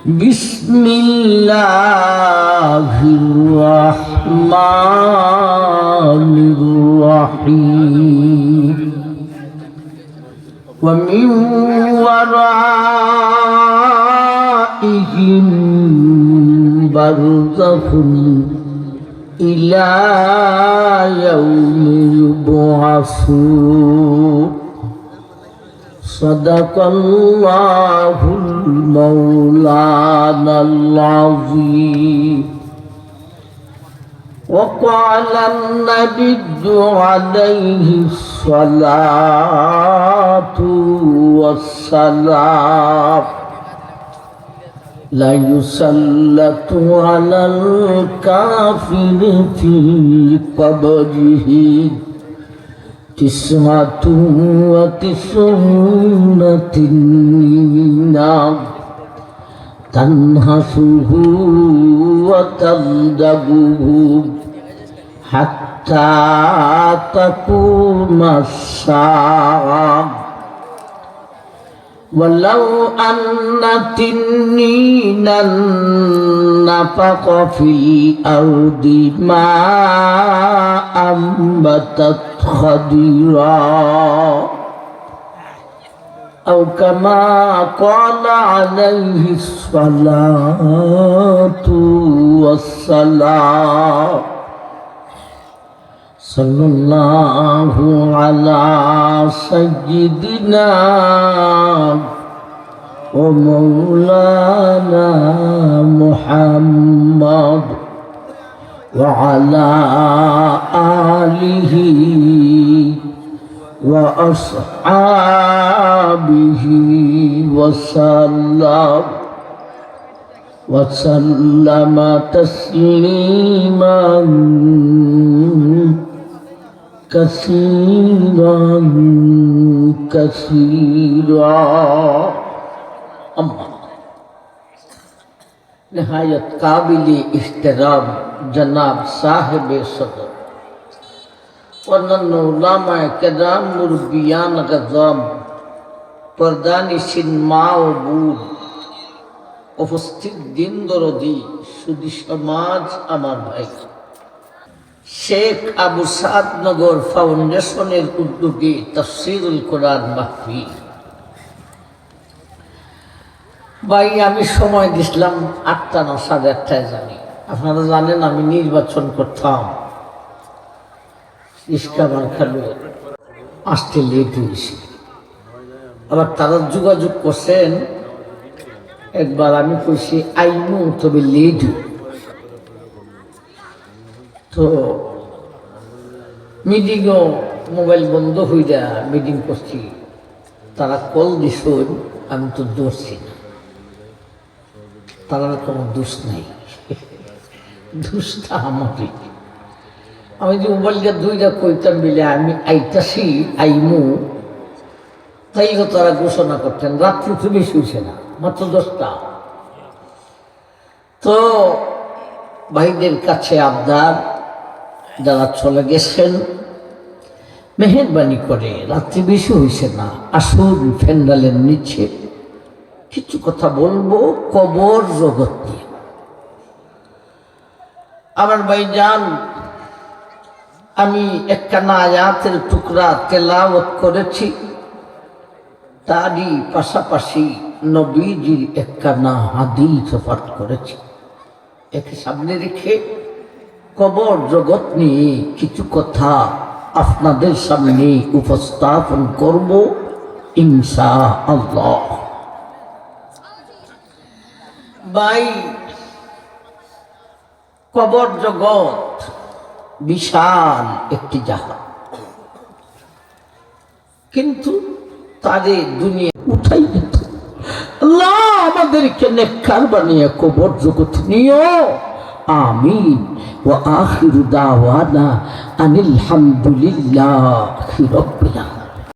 بسم الله الرحمن الرحيم ومن ورائهم برزخ إلى يوم يبعثون صدق الله المولانا العظيم وقال النبي عليه الصلاة والسلام لا يسلط على الكافر في قبره 99 تنين تنهشه وتلدغه حتى تقوم الساعة ولو أن تنينا نفخ في الأرض ما أنبتت خضرا أو كما قال عليه الصلاة والسلام صلى الله على سيدنا ومولانا محمد وعلى آله وأصحابه وسلم تسليما كثيرا أما نهایت قابل احترام جناب صاحب صدر অন্যান্য উলামায়ে কেরাম মুরব্বিয়ান আযম পর্দানিশীন মা ও বোন উপস্থিত দিন দরদি সুধী সমাজ আমার ভাই শেখ আবু সাদ নগর ফাউন্ডেশনের উদ্যোগে তাফসীরুল কোরআন মাহফিল। ভাই আমি সময় দিছিলাম 8টা না 8:30 জানি। আপনারা জানেন আমি নির্বাচন করতাম, ইস্কাবার খালু আসতে লেট হয়েছে। আবার তারা যোগাযোগ করছেন, একবার আমি কইছি আইনু তবে লেট। তো মিটিংও মোবাইল বন্ধ হয়ে যা মিটিং করছি, তারা কল দিস, আমি তো ধরছি না। তার কোনো দোষ নাই, দোষটা আমারই। আমি যে মোবাইলটা দুইটা কইতাম বলে আমি আইতাছি আইমু, তাইলে তারা ঘোষণা করতেন। রাত্রি তো বেশি হয়েছে না, মাত্র 10টা। তো ভাইদের কাছে আবদার, যারা চলে গেছেন মেহেরবানি করে, রাত্রি বেশি হয়েছে না, আসুন ফ্যান্ডালের নিচে কিছু কথা বলবো কবর জগৎ নিয়ে। আমার ভাইজান, আমি একখানা আয়াতের টুকরা তেলাওয়াত করেছি, তারই পাশাপাশি নবীজির একখানা হাদিস পাঠ করেছি। একে সামনে রেখে কবর জগৎ নিয়ে কিছু কথা আপনাদের সামনে উপস্থাপন করব ইনশাআল্লাহ। ভাই, কবর জগৎ বিশাল একটি জাহাজ, কিন্তু তাদের দুনিয়া উঠাই দিত। আল্লাহ আমাদেরকে নেককার বানিয়ে কবর জগৎ নিও, আমিন। ওয়া আখিরু দাওয়ানা আনিল হামদুলিল্লাহি রাব্বিল আলামিন।